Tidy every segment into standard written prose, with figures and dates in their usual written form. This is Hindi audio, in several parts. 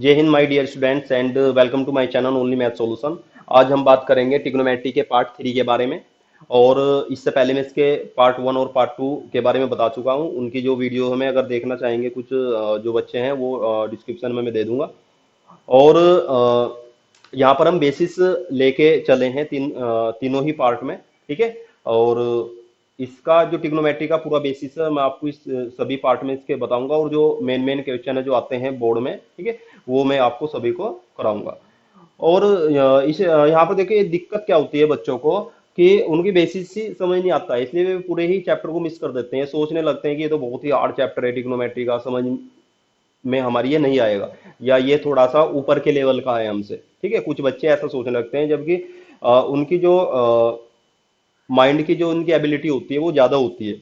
जय हिंद my dear students and welcome to my channel only math solution. आज हम बात करेंगे ट्रिग्नोमेट्री के पार्ट 3 के बारे में। और इससे पहले मैं इसके पार्ट 1 और पार्ट 2 के बारे में बता चुका हूं। उनकी जो वीडियो हमें अगर देखना चाहेंगे कुछ जो बच्चे हैं वो डिस्क्रिप्शन में मैं दे दूंगा। और यहाँ पर हम बेसिस लेके चले हैं तीनों ही पार्ट में। ठीक है। और इसका जो ट्रिग्नोमेट्री का पूरा बेसिस है मैं आपको इस सभी पार्ट में इसके बताऊंगा। और जो मेन मेन क्वेश्चन है जो आते हैं बोर्ड में, ठीक है, वो मैं आपको सभी को कराऊंगा। और यहाँ पर देखिए दिक्कत क्या होती है बच्चों को कि उनकी बेसिस ही समझ नहीं आता है, इसलिए वे पूरे ही चैप्टर को मिस कर देते हैं। सोचने लगते हैं कि ये तो बहुत ही हार्ड चैप्टर है, ट्रिग्नोमेट्री का समझ में हमारी ये नहीं आएगा, या ये थोड़ा सा ऊपर के लेवल का है हमसे। ठीक है, कुछ बच्चे ऐसा सोचने लगते हैं, जबकि उनकी जो माइंड की जो उनकी एबिलिटी होती है वो ज्यादा होती है।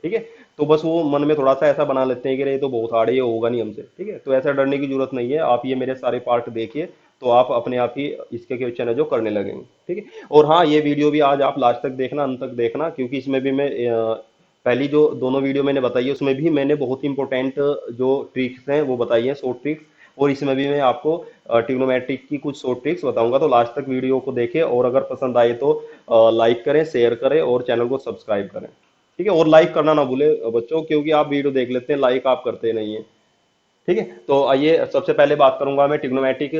ठीक है। तो बस वो मन में थोड़ा सा ऐसा बना लेते हैं कि ये तो बहुत हार्ड है, ये होगा नहीं हमसे। ठीक है, तो ऐसा डरने की जरूरत नहीं है। आप ये मेरे सारे पार्ट देखिए तो आप अपने आप ही इसके क्वेश्चन है जो करने लगेंगे। ठीक है। और हाँ, ये वीडियो भी आज आप लास्ट तक देखना, अंत तक देखना, क्योंकि इसमें भी मैं पहली जो दोनों वीडियो मैंने बताई है उसमें भी मैंने बहुत इंपॉर्टेंट जो ट्रिक्स हैं वो बताई हैं, शॉर्ट ट्रिक्स। और इसमें भी मैं आपको ट्रिग्नोमेट्रिक की कुछ शॉर्ट ट्रिक्स बताऊंगा। तो लास्ट तक वीडियो को देखें और अगर पसंद आए तो लाइक करें, शेयर करें और चैनल को सब्सक्राइब करें। ठीक है। और लाइक करना ना भूले बच्चों, क्योंकि आप वीडियो देख लेते हैं, लाइक आप करते नहीं है। ठीक है। तो आइए सबसे पहले बात करूंगा मैं ट्रिग्नोमेट्रिक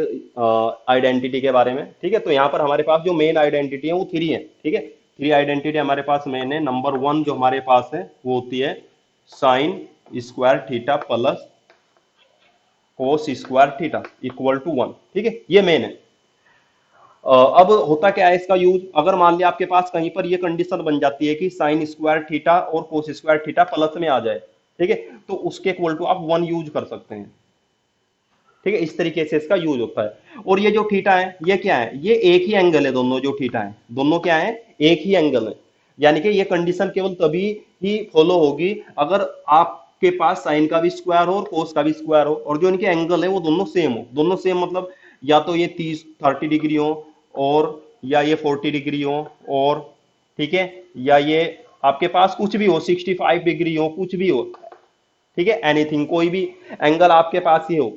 आइडेंटिटी के बारे में। ठीक है। तो यहाँ पर हमारे पास जो मेन आइडेंटिटी है वो थ्री है। ठीक है, थ्री आइडेंटिटी हमारे पास मेन है। नंबर वन जो हमारे पास है वो होती है sine square theta plus cos square theta equal to one. ठीक है, ये मेन है। अब होता क्या है इसका यूज, अगर मान लिया आपके पास कहीं पर ये कंडीशन बन जाती है कि साइन स्क्वायर थीटा और कोस स्क्वायर थीटा प्लस में आ जाए, ठीक है, तो उसके इक्वल टू आप वन यूज कर सकते हैं। ठीक है, इस तरीके से इसका यूज होता है। और ये जो थीटा है ये क्या है, ये एक ही एंगल है। दोनों जो थीटा है दोनों क्या है, एक ही एंगल है। यानी कि ये कंडीशन केवल तभी ही फॉलो होगी अगर आपके पास साइन का भी स्क्वायर हो और कोस का भी स्क्वायर हो, और जो इनके एंगल है वो दोनों सेम हो। दोनों सेम मतलब या तो ये 30 डिग्री हो, और या ये 40 डिग्री हो, और ठीक है, या ये आपके पास कुछ भी हो, 65 डिग्री हो, कुछ भी हो। ठीक है, एनीथिंग, कोई भी एंगल आपके पास ही हो।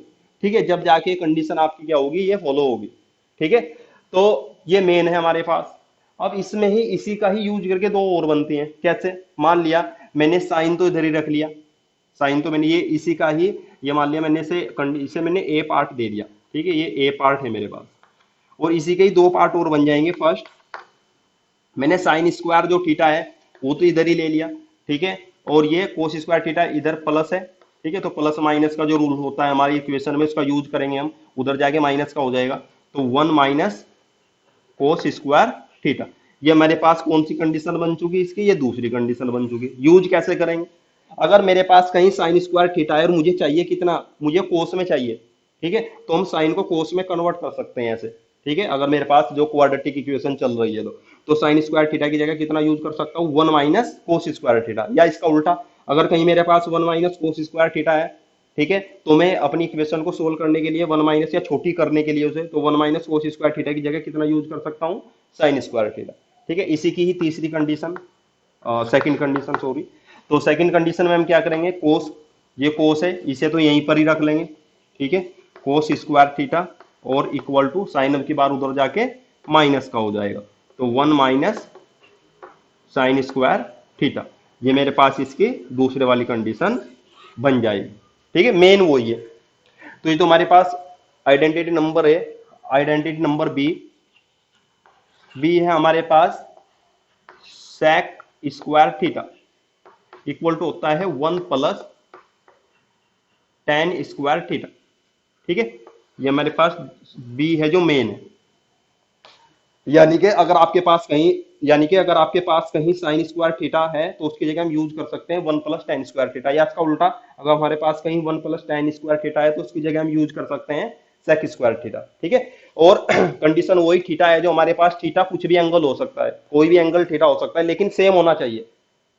ठीक है, जब जाके कंडीशन आपकी क्या होगी, ये फॉलो होगी। ठीक है, तो ये मेन है हमारे पास। अब इसमें ही इसी का ही यूज करके दो और बनती हैं। कैसे, मान लिया मैंने साइन तो इधर ही रख लिया, साइन तो मैंने ये इसी का ही, ये मान लिया मैंने इसे मैंने ए पार्ट दे दिया। ठीक है, ये ए पार्ट है मेरे पास, और इसी के ही दो पार्ट और बन जाएंगे। फर्स्ट मैंने साइन स्क्वायर जो थीटा है वो तो इधर ही ले लिया। ठीक है, और ये कोस स्क्वायर थीटा इधर प्लस है। ठीक है, तो प्लस माइनस का जो रूल होता है हमारी इक्वेशन में उसका यूज करेंगे हम, उधर जाके माइनस का हो जाएगा। तो one minus cos square theta, ये मेरे पास कौन सी कंडीशन बन चुकी इसकी, ये दूसरी कंडीशन बन चुकी। यूज कैसे करेंगे, अगर मेरे पास कहीं साइन स्क्वायर थीटा है और मुझे चाहिए कितना, मुझे कोस में चाहिए। ठीक है, तो हम साइन को कोस में कन्वर्ट कर सकते हैं ऐसे। ठीक है, अगर मेरे पास जो क्वाड्रेटिक इक्वेशन चल रही है तो साइन स्क्वायर थीटा की जगह कितना यूज कर सकता हूँ, one minus cos square theta. या इसका उल्टा, अगर कहीं मेरे पास one minus cos square theta है, ठीक है, तो मैं अपनी इक्वेशन को सोल्व करने के लिए वन माइनस या छोटी करने के लिए उसे, तो one minus cos square theta की जगह कितना यूज कर सकता हूँ, साइन स्क्वायर थीटा। ठीक है, इसी की ही तीसरी कंडीशन, सेकंड कंडीशन सॉरी। तो सेकंड कंडीशन में हम क्या करेंगे, कोस, ये कोस है इसे तो यहीं पर ही रख लेंगे। ठीक है, कोस स्क्वायर थीटा और इक्वल टू साइन, अब की बार उधर जाके माइनस का हो जाएगा, तो one minus sign square theta. ये मेरे पास इसकी दूसरे वाली कंडीशन बन जाएगी। ठीक है, मेन वही है। तो ये तो हमारे पास आइडेंटिटी नंबर है। आइडेंटिटी नंबर बी, बी है हमारे पास sec square theta equal to होता है one plus tan square theta. ठीक है, ये हमारे पास बी है जो मेन है। यानी कि अगर आपके पास कहीं, यानी कि अगर आपके पास कहीं साइन स्क्वायर थीटा है तो उसकी जगह हम यूज कर सकते हैं one plus tan square theta. या इसका उल्टा, अगर हमारे पास कहीं one plus tan square theta है तो उसकी जगह हम यूज कर सकते हैं सेक स्क्वायर थीटा। ठीक है, और कंडीशन वही थीटा है जो हमारे पास, थीटा कुछ भी एंगल हो सकता है, कोई भी एंगल थीटा हो सकता है, लेकिन सेम होना चाहिए।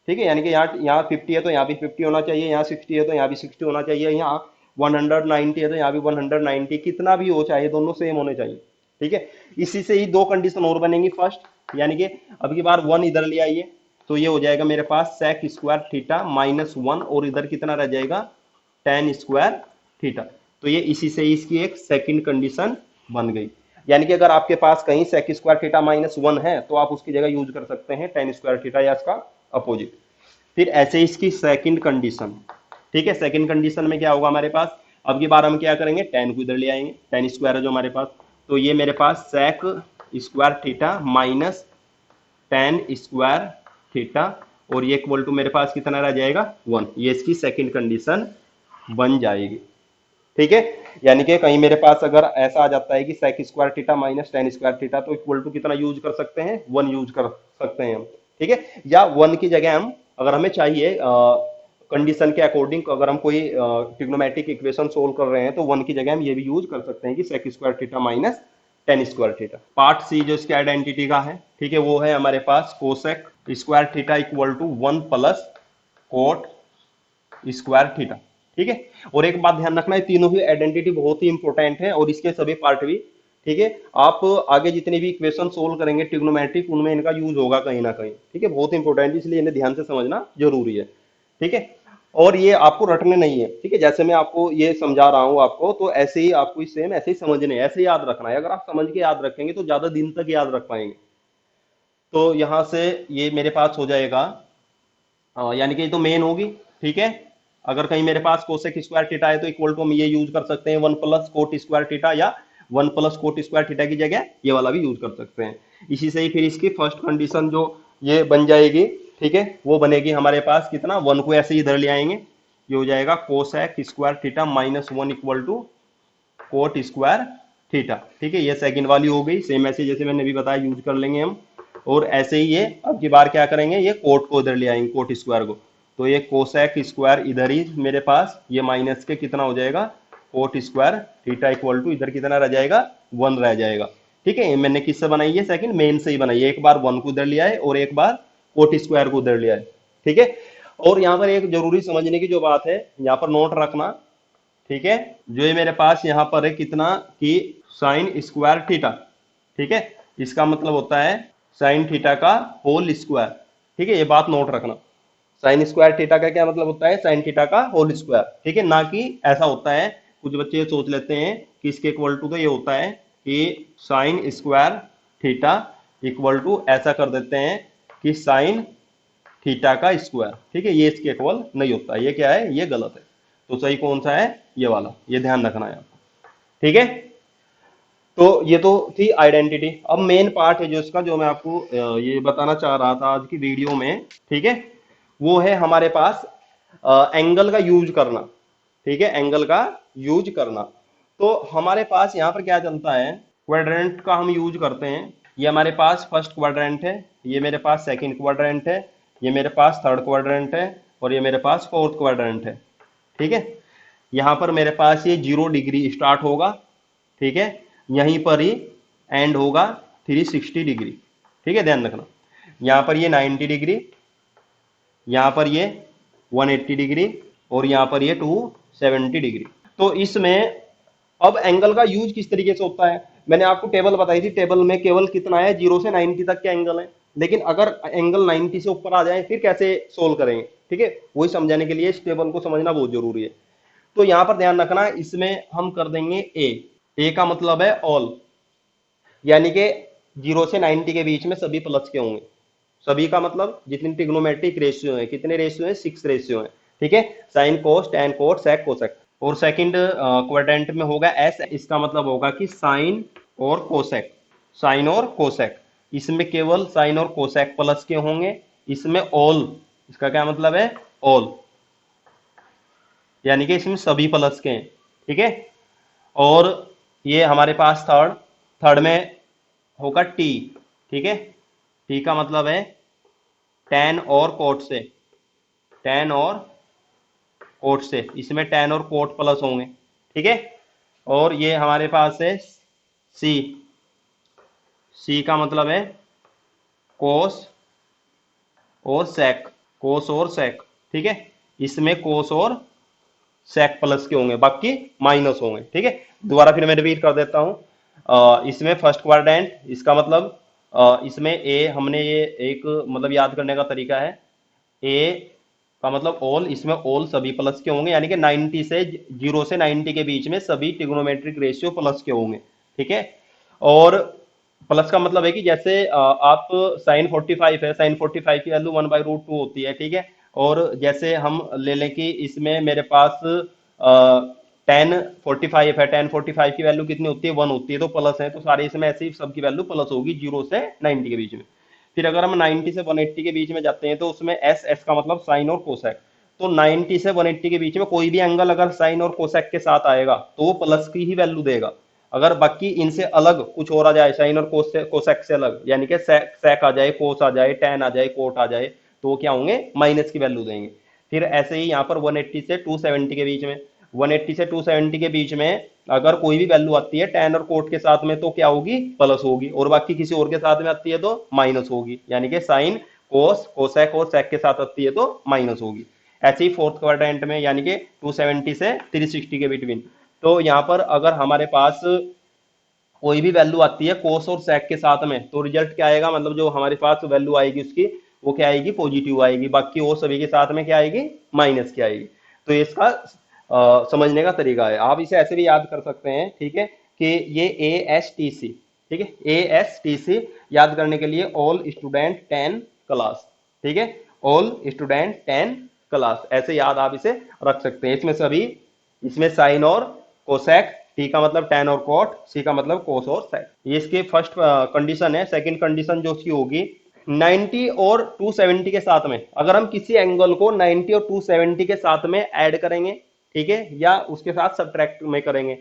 ठीक है, यानी कि यहाँ 50 है तो यहाँ भी 50 होना चाहिए, यहाँ 60 है तो यहाँ भी 60 होना चाहिए, यहाँ 190 है तो यहाँ भी 190, कितना भी हो चाहे दोनों सेम होने चाहिए। ठीक है, इसी से ही दो कंडीशन और बनेंगी। फर्स्ट यानी कि अब की बार वन इधर ले आइए, तो ये हो जाएगा मेरे पास sec square theta minus one, और इधर कितना रह जाएगा, टेन स्क्वायर थीटा। तो ये इसी से इसकी एक सेकंड कंडीशन बन गई। यानी कि अगर आपके पास कहीं sec square theta minus one है तो आप उसकी जगह यूज कर सकते हैं टेन स्क्वायर थीटा या इसका अपोजिट। फिर ऐसे इसकी सेकंड कंडीशन, ठीक है, सेकंड कंडीशन में क्या होगा हमारे पास, अब की बार हम क्या करेंगे, टेन को इधर ले आएंगे, टेन स्क्वायर है जो हमारे पास, तो ये मेरे पास sec square theta minus tan square theta, और ये इक्वल टू मेरे पास कितना रह जाएगा, वन। ये इसकी सेकंड कंडीशन बन जाएगी, ठीक है। यानी कि कहीं मेरे पास अगर ऐसा आ जाता है कि sec square theta minus tan square theta, तो इक्वल टू कितना यूज कर सकते हैं, वन यूज कर सकते हैं हम, ठीक है। या वन की जगह हम, अगर हमें चाहिए कंडीशन के अकॉर्डिंग, अगर हम कोई ट्रिग्नोमेट्रिक इक्वेशन सोल्व कर रहे हैं तो वन की जगह हम ये भी यूज कर सकते हैं कि sec square theta minus tan square theta. Part C जो इसके आइडेंटिटी का है, ठीक है, वो है हमारे पास cosec square theta equal to one plus cot square theta, ठीक है। और एक बात ध्यान रखना है, तीनों ही आइडेंटिटी बहुत ही इंपॉर्टेंट है और इसके सभी पार्ट भी, ठीक है। आप आगे जितने भी इक्वेशन सोल्व करेंगे ट्रिग्नोमेट्रिक, उनमें इनका यूज होगा कहीं ना कहीं, ठीक है, बहुत इंपॉर्टेंट है, इसलिए इन्हें ध्यान से समझना जरूरी है, ठीक है। और ये आपको रटने नहीं है, ठीक है, जैसे मैं आपको ये समझा रहा हूं आपको, तो ऐसे ही आपको सेम ऐसे ही समझने, ऐसे ही याद रखना है। अगर आप समझ के याद रखेंगे तो ज्यादा दिन तक याद रख पाएंगे। तो यहां से ये मेरे पास हो जाएगा, यानी कि ये तो मेन होगी, ठीक है। अगर कहीं मेरे पास कोसेक स्क्वायर थीटा है तो इक्वल टू हम ये यूज कर सकते हैं one plus cot square theta, या one plus cot square theta की जगह ये वाला भी यूज कर सकते हैं। इसी से ही फिर इसकी फर्स्ट कंडीशन जो ये बन जाएगी, ठीक है, वो बनेगी हमारे पास कितना, वन को ऐसे ही इधर ले आएंगे, ये हो जाएगा cosec square theta minus one equal to cot square theta, ठीक है। ये सेकंड वाली हो गई, सेम ऐसे जैसे मैंने अभी बताया यूज कर लेंगे हम। और ऐसे ही ये अब की बार क्या करेंगे, ये कोट को इधर ले आएंगे, कोट स्क्वायर को, तो ये कोसेक स्क्वायर इधर ही मेरे पास, ये माइनस के कितना हो जाएगा, cot square theta equal to इधर कितना रह जाएगा, वन रह जाएगा, ठीक है। ये मैंने किससे बनाई है, सेकंड मेन से ही बनाई है, एक बार वन को इधर ले आए और एक बार कोट स्क्वायर को उधर ले आए, ठीक है। और यहाँ पर एक जरूरी समझने की जो बात है, यहाँ पर नोट रखना, ठीक है, जो ये मेरे पास यहाँ पर है कितना कि साइन स्क्वायर थीटा, ठीक है, इसका मतलब होता है साइन थीटा का होल स्क्वायर, ठीक है, ये बात नोट रखना। साइन स्क्वायर थीटा का क्या मतलब होता है, साइन थीटा का होल स्क्वायर, ठीक है। ना कि ऐसा होता है, कुछ बच्चे ये सोच लेते हैं कि इसके इक्वल टू तो ये होता है कि sine square theta equal to ऐसा कर देते हैं कि साइन थीटा का स्क्वायर, ठीक है, ये इसके इक्वल नहीं होता, ये क्या है, ये गलत है। तो सही कौन सा है, ये वाला, ये ध्यान रखना है आपको, ठीक है। तो ये तो थी आइडेंटिटी। अब मेन पार्ट है जो इसका, जो मैं आपको ये बताना चाह रहा था आज की वीडियो में, ठीक है, वो है हमारे पास एंगल का यूज करना, ठीक है, एंगल का यूज करना। तो हमारे पास यहाँ पर क्या चलता है, क्वाड्रेंट का हम यूज करते हैं। ये हमारे पास फर्स्ट क्वाड्रेंट है, ये मेरे पास सेकंड क्वाड्रेंट है, ये मेरे पास थर्ड क्वाड्रेंट है, और ये मेरे पास फोर्थ क्वाड्रेंट है, ठीक है। यहाँ पर मेरे पास ये 0 डिग्री स्टार्ट होगा, ठीक है, यहीं पर ही एंड होगा 360 डिग्री, ठीक है, ध्यान रखना। यहाँ पर ये 90 डिग्री, यहाँ पर ये 180 डिग्री, और यहाँ पर ये 270 डिग्री। तो इसमें अब एंगल का यूज किस तरीके से होता है, मैंने आपको टेबल बताई थी, टेबल में केवल कितना है, 0 से 90 तक के एंगल है। लेकिन अगर एंगल 90 से ऊपर आ जाए फिर कैसे सोल्व करेंगे, ठीक है, वही समझाने के लिए इस टेबल को समझना बहुत जरूरी है। तो यहां पर ध्यान रखना, इसमें हम कर देंगे ए का मतलब है ऑल, यानी कि 0 से 90 के बीच में सभी प्लस के होंगे। सभी का मतलब जितनी ट्रिग्नोमेट्रिक रेशियो है, कितने रेशियो है, 6 रेशियो है, ठीक है, sine cos tan cot sec cosec. और सेकंड क्वाड्रेंट में होगा एस, इसका मतलब होगा कि साइन और कोसेक, साइन और कोसेक, इसमें केवल साइन और कोसेक प्लस के होंगे। इसमें ऑल, इसका क्या मतलब है, ऑल, यानी कि इसमें सभी प्लस के हैं, ठीक है। और ये हमारे पास थर्ड, थर्ड में होगा टी, ठीक है, टी का मतलब है टैन और कोट से, टैन और कोट से, इसमें टैन और कोट प्लस होंगे, ठीक है। और ये हमारे पास है सी, सी का मतलब है कोस और सेक, कोस और सेक, ठीक है, इसमें कोस और सेक प्लस के होंगे, बाकी माइनस होंगे, ठीक है। दोबारा फिर मैं रिपीट कर देता हूं, इसमें फर्स्ट क्वाड्रेंट, इसका मतलब इसमें ए, हमने ये एक मतलब याद करने का तरीका है, ए का मतलब ऑल, इसमें ऑल सभी प्लस के होंगे, यानी कि 90 से 0 से 90 के बीच में सभी ट्रिग्नोमेट्रिक रेशियो प्लस के होंगे। ठीक है। और प्लस का मतलब है कि जैसे आप साइन 45 है, साइन 45 की वैल्यू 1/√2 होती है। ठीक है। और जैसे हम ले लें कि इसमें मेरे पास टेन 45 है, टेन 45 की वैल्यू कितनी होती है, 1 होती है, तो प्लस है, तो सारे इसमें ऐसे ही सबकी वैल्यू प्लस होगी 0 से 90 के बीच में। फिर अगर हम 90 से 180 के बीच में जाते हैं तो उसमें एस, एस का मतलब साइन और कोसेक। तो 90 से 180 के बीच में कोई भी एंगल अगर साइन और कोसेक के साथ आएगा तो वो प्लस की ही वैल्यू देगा। अगर बाकी इनसे अलग कुछ और आ जाए, साइन और कोसेक से अलग, यानी कि सेक आ जाए, कोस आ जाए, टेन आ जाए, कोट आ जाए, तो वो क्या होंगे, माइनस की वैल्यू देंगे। फिर ऐसे ही यहाँ पर 180 से 270 के बीच में, 180 से 270 के बीच में अगर कोई भी वैल्यू आती है टेन और कोट के साथ में तो क्या होगी, प्लस होगी, और बाकी किसी और के साथ में आती है तो माइनस होगी, यानी कि साइन, कोस, कोसेक और सेक के साथ आती है तो माइनस होगी। ऐसे ही फोर्थ क्वाड्रेंट में, यानी कि 270 से 360 के बिटवीन, तो यहाँ पर अगर हमारे पास कोई भी वैल्यू आती है कोस और सेक के साथ में तो रिजल्ट क्या आएगा, मतलब जो हमारे पास वैल्यू आएगी उसकी, वो क्या आएगी, पॉजिटिव आएगी, बाकी और सभी के साथ में क्या आएगी, माइनस की आएगी। तो ये इसका समझने का तरीका है। आप इसे ऐसे भी याद कर सकते हैं, ठीक है, कि ये ASTC, ठीक है, ASTC याद करने के लिए ऑल स्टूडेंट 10 क्लास, ठीक है, ऑल स्टूडेंट 10 क्लास, ऐसे याद आप इसे रख सकते हैं। इसमें सभी, इसमें साइन और कोसेक, टी का मतलब टेन और कोट, सी का मतलब कोस और सेक, ये इसकी फर्स्ट कंडीशन है। सेकंड कंडीशन जो उसकी होगी, 90 और 270 के साथ में अगर हम किसी एंगल को 90 और 270 के साथ में ऐड करेंगे, ठीक है, या उसके साथ सब्ट्रैक्ट में करेंगे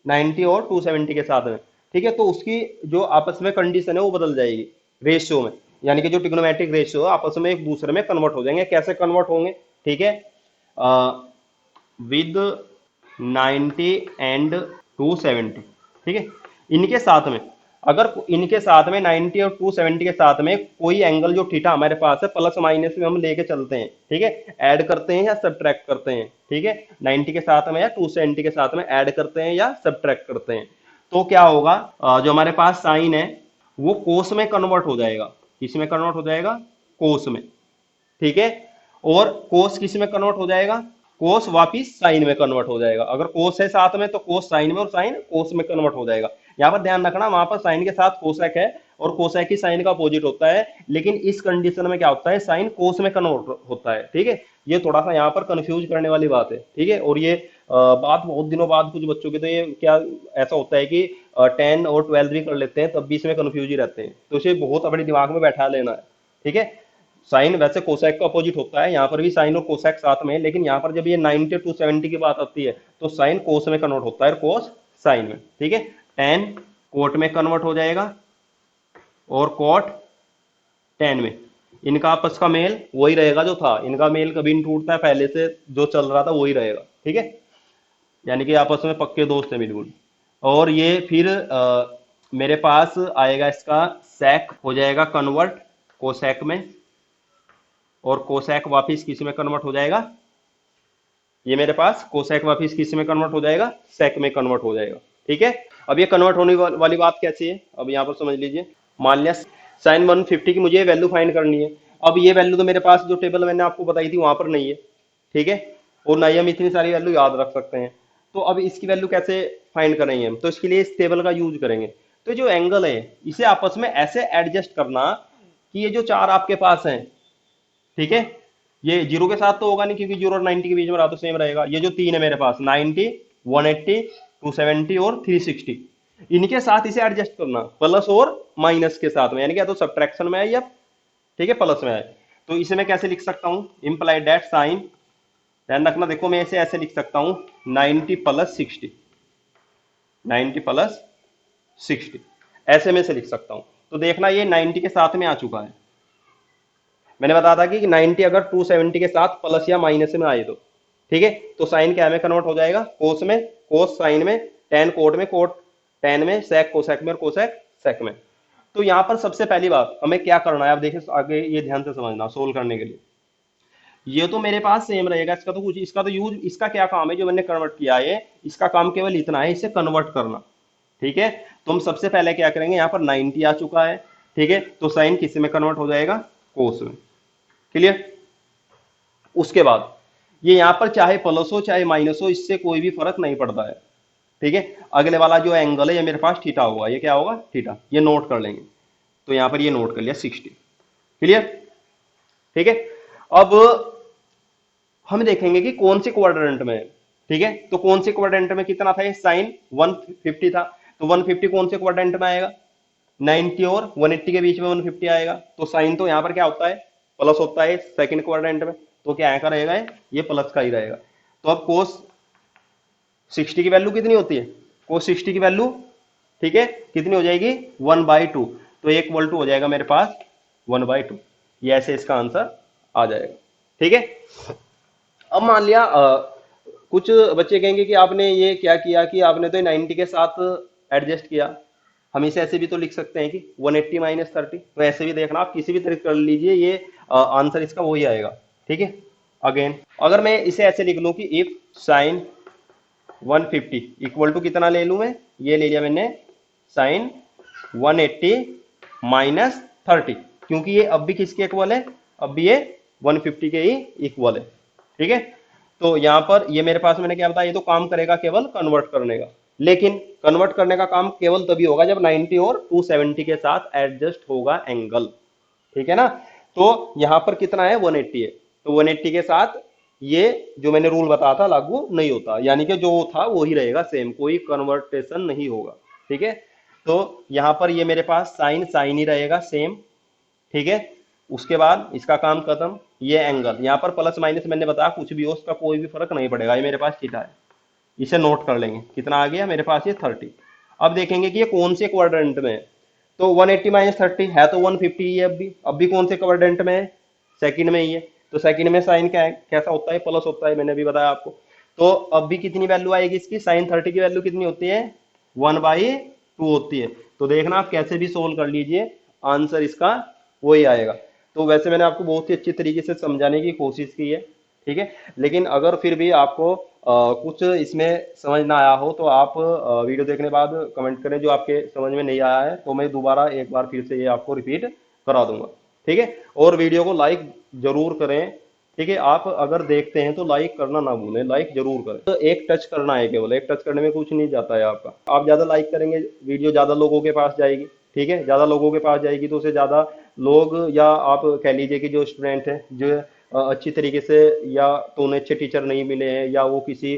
90 और 270 के साथ में, ठीक है, तो उसकी जो आपस में कंडीशन है वो बदल जाएगी रेशियो में, यानी कि जो ट्रिग्नोमेट्रिक रेशियो है आपस में एक दूसरे में कन्वर्ट हो जाएंगे। कैसे कन्वर्ट होंगे, ठीक है, विद 90 एंड 270, ठीक है, इनके साथ में, अगर इनके साथ में 90 और 270 के साथ में कोई एंगल जो थीटा हमारे पास है प्लस माइनस में हम लेके चलते हैं, ठीक है, ऐड करते हैं या सब्ट्रैक्ट करते हैं, ठीक है, 90 के साथ में या 270 के साथ में ऐड करते हैं या सब्ट्रैक्ट करते हैं, तो क्या होगा, जो हमारे पास साइन है वो कोस में कन्वर्ट हो जाएगा। किस में कन्वर्ट हो जाएगा, कोस में, ठीक है, और कोस किस में कन्वर्ट हो जाएगा, कोस वापिस साइन में कन्वर्ट हो जाएगा। अगर कोस है साथ में तो कोस साइन में और साइन कोस में कन्वर्ट हो जाएगा। यहाँ पर ध्यान रखना, वहां पर साइन के साथ कोसेक है और कोसेक ही साइन का अपोजिट होता है, लेकिन इस कंडीशन में क्या होता है, साइन कोस में कन्वर्ट होता है, ठीक है, ये थोड़ा सा यहाँ पर कंफ्यूज करने वाली बात है, ठीक है। और ये बात बहुत दिनों बाद कुछ बच्चों की, तो ये क्या ऐसा होता है कि 10 और 12 भी कर लेते हैं तब भी इसमें कंफ्यूज ही रहते हैं, तो इसे बहुत अपने दिमाग में बैठा लेना है, ठीक है। साइन वैसे कोसेक का अपोजिट होता है, यहाँ पर भी साइन और कोसेक साथ में है, लेकिन यहाँ पर जब ये 90 टू 70 की बात आती है तो साइन कोस में कन्वर्ट होता है और कोस साइन में, ठीक है, टेन कोट में कन्वर्ट हो जाएगा और कोट टेन में, इनका आपस का मेल वही रहेगा जो था, इनका मेल कभी नहीं टूटता है, पहले से जो चल रहा था वही रहेगा, ठीक है, यानी कि आपस में पक्के दोस्त हैं बिल्कुल। और ये फिर मेरे पास आएगा, इसका सेक हो जाएगा कन्वर्ट कोसेक में, और कोसेक वापिस किस में कन्वर्ट हो जाएगा, ये मेरे पास कोसेक वापिस किस में कन्वर्ट हो जाएगा, सेक में कन्वर्ट हो जाएगा, ठीक है। अब ये कन्वर्ट होने वाली बात कैसी है, अब यहाँ पर समझ लीजिए, मान लिया साइन 150 की मुझे वैल्यू फाइंड करनी है। अब ये वैल्यू तो मेरे पास जो टेबल मैंने आपको बताई थी वहां पर नहीं है, ठीक है, और ना ही हम इतनी सारी वैल्यू याद रख सकते हैं, तो अब इसकी वैल्यू कैसे फाइंड करेंगे हम, तो इसके लिए इस टेबल का यूज करेंगे। तो जो एंगल है इसे आपस में ऐसे एडजस्ट करना कि ये जो चार आपके पास हैं, ठीक है, ये जीरो के साथ तो होगा नहीं क्योंकि जीरो और 90 के बीच में रहा तो सेम रहेगा, ये जो तीन है मेरे पास 90, 180, 270 और 360, इनके साथ इसे एडजस्ट करना प्लस और माइनस के साथ में, यानी कि या तो सब्ट्रैक्शन में है या, ठीक है, प्लस में है। तो इसे मैं कैसे लिख सकता हूं, इंप्लाइड दैट साइन, ध्यान रखना, देखो मैं इसे ऐसे लिख सकता हूं 90 प्लस 60, 90 प्लस 60, ऐसे में से लिख सकता हूं। तो देखना ये 90 के साथ में आ चुका है, मैंने बताया था कि 90 अगर 270 के साथ प्लस या माइनस में आए तो, ठीक है, तो साइन क्या में कन्वर्ट हो जाएगा, कोस में, कोस साइन में, टेन कोट में, कोट टेन में, सेक कोसेक में और कोसेक सेक में। तो यहां पर सबसे पहली बात हमें क्या करना है, आप देखिए आगे ये ध्यान से समझना सोल्व करने के लिए, ये तो मेरे पास सेम रहेगा, इसका तो कुछ, इसका तो यूज, इसका क्या काम है जो मैंने कन्वर्ट किया है, इसका काम केवल इतना है, इसे कन्वर्ट करना, ठीक है। तो हम सबसे पहले क्या करेंगे, यहाँ पर 90 आ चुका है, ठीक है, तो साइन किस में कन्वर्ट हो जाएगा, कोस में, क्लियर। उसके बाद ये यहाँ पर चाहे प्लस हो चाहे माइनस हो, इससे कोई भी फर्क नहीं पड़ता है। ठीक है, अगले वाला जो एंगल है ये मेरे पास थीटा होगा, ये क्या होगा, थीटा, ये नोट कर लेंगे। तो यहाँ पर ये नोट कर लिया 60। क्लियर। ठीक है, अब हम देखेंगे कि कौन से क्वाड्रेंट में है। ठीक है, तो कौन से क्वाड्रेंट में कितना था, ये साइन 150 था, तो 150 कौन से क्वाड्रेंट में आएगा, 90 और 180 के बीच में 150 आएगा। तो साइन तो यहाँ पर क्या होता है, प्लस होता है सेकंड क्वाड्रेंट में, तो क्या यहाँ का रहेगा, ये प्लस का ही रहेगा। तो अब कोस 60 की वैल्यू कितनी होती है, कोस 60 की वैल्यू, ठीक है, कितनी हो जाएगी, 1/2। तो एक इक्वल टू हो जाएगा मेरे पास 1/2। ये ऐसे इसका आंसर आ जाएगा। ठीक है, अब मान लिया कुछ बच्चे कहेंगे कि आपने ये क्या किया कि आपने तो 90 के साथ एडजस्ट किया। हम इसे ऐसे भी तो लिख सकते हैं कि 180 माइनस 30, तो ऐसे भी देखना, आप किसी भी तरीके कर लीजिए, ये आंसर इसका वही आएगा। ठीक है, अगेन अगर मैं इसे ऐसे लिख लूं कि इफ साइन 150 इक्वल टू कितना ले लूं मैं, ये ले लिया मैंने साइन 180 माइनस 30, क्योंकि ये अब भी किसके इक्वल है, अब भी ये 150 के ही इक्वल है। ठीक है, तो यहां पर ये मेरे पास मैंने क्या बताया, ये तो काम करेगा केवल कन्वर्ट करने का, लेकिन कन्वर्ट करने का काम केवल तभी होगा जब 90 और 270 के साथ एडजस्ट होगा एंगल। ठीक है ना, तो यहां पर कितना है, 180 है, तो 180 के साथ ये जो मैंने रूल बताया था लागू नहीं होता, यानी कि जो था वो ही रहेगा सेम, कोई कन्वर्टेशन नहीं होगा। ठीक है, तो यहां पर ये मेरे पास साइन साइन ही रहेगा सेम। ठीक है, उसके बाद इसका काम खत्म, ये एंगल यहाँ पर प्लस माइनस मैंने बताया कुछ भी हो उसका कोई भी फर्क नहीं पड़ेगा, ये मेरे पास थीटा है, इसे नोट कर लेंगे, कितना आ गया मेरे पास, ये 30। अब देखेंगे कि ये कौन से क्वाड्रेंट में है, तो 180 माइनस 30 है तो 150 ही है, अब भी कौन से क्वाड्रेंट में है, सेकंड में ही है। तो सेकंड में साइन क्या है, कैसा होता है, प्लस होता है, मैंने अभी बताया आपको। तो अब भी कितनी वैल्यू आएगी इसकी, साइन 30 की वैल्यू कितनी होती है, 1/2 होती है। तो देखना आप कैसे भी सोल्व कर लीजिए, आंसर इसका वही आएगा। तो वैसे मैंने आपको बहुत ही अच्छी तरीके से समझाने की कोशिश की है। ठीक है, लेकिन अगर फिर भी आपको कुछ इसमें समझ ना आया हो तो आप वीडियो देखने बाद कमेंट करें, जो आपके समझ में नहीं आया है तो मैं दोबारा एक बार फिर से ये आपको रिपीट करा दूंगा। ठीक है, और वीडियो को लाइक जरूर करें। ठीक है, आप अगर देखते हैं तो लाइक करना ना भूलें, लाइक जरूर करें। तो एक टच करना है, केवल एक टच करने में कुछ नहीं जाता है आपका, आप ज्यादा लाइक करेंगे वीडियो ज्यादा लोगों के पास जाएगी। ठीक है, ज्यादा लोगों के पास जाएगी तो उसे ज्यादा लोग, या आप कह लीजिए कि जो स्टूडेंट है जो अच्छी तरीके से, या तो उन्हें अच्छे टीचर नहीं मिले हैं, या वो किसी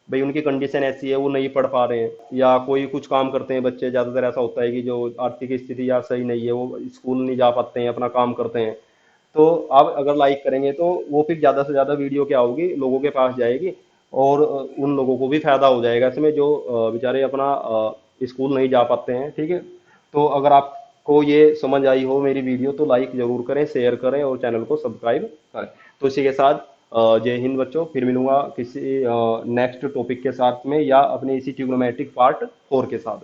भाई उनकी कंडीशन ऐसी है वो नहीं पढ़ पा रहे हैं, या कोई कुछ काम करते हैं बच्चे, ज़्यादातर ऐसा होता है कि जो आर्थिक स्थिति या सही नहीं है वो स्कूल नहीं जा पाते हैं, अपना काम करते हैं। तो आप अगर लाइक करेंगे तो वो फिर ज़्यादा से ज़्यादा वीडियो क्या होगी, लोगों के पास जाएगी, और उन लोगों को भी फायदा हो जाएगा इसमें, जो बेचारे अपना स्कूल नहीं जा पाते हैं। ठीक है, तो अगर आपको ये समझ आई हो मेरी वीडियो तो लाइक जरूर करें, शेयर करें और चैनल को सब्सक्राइब करें। तो इसी के साथ जय हिंद बच्चों, फिर मिलूंगा किसी नेक्स्ट टॉपिक के साथ में, या अपने इसी ट्रिग्नोमेट्रिक पार्ट 4 के साथ।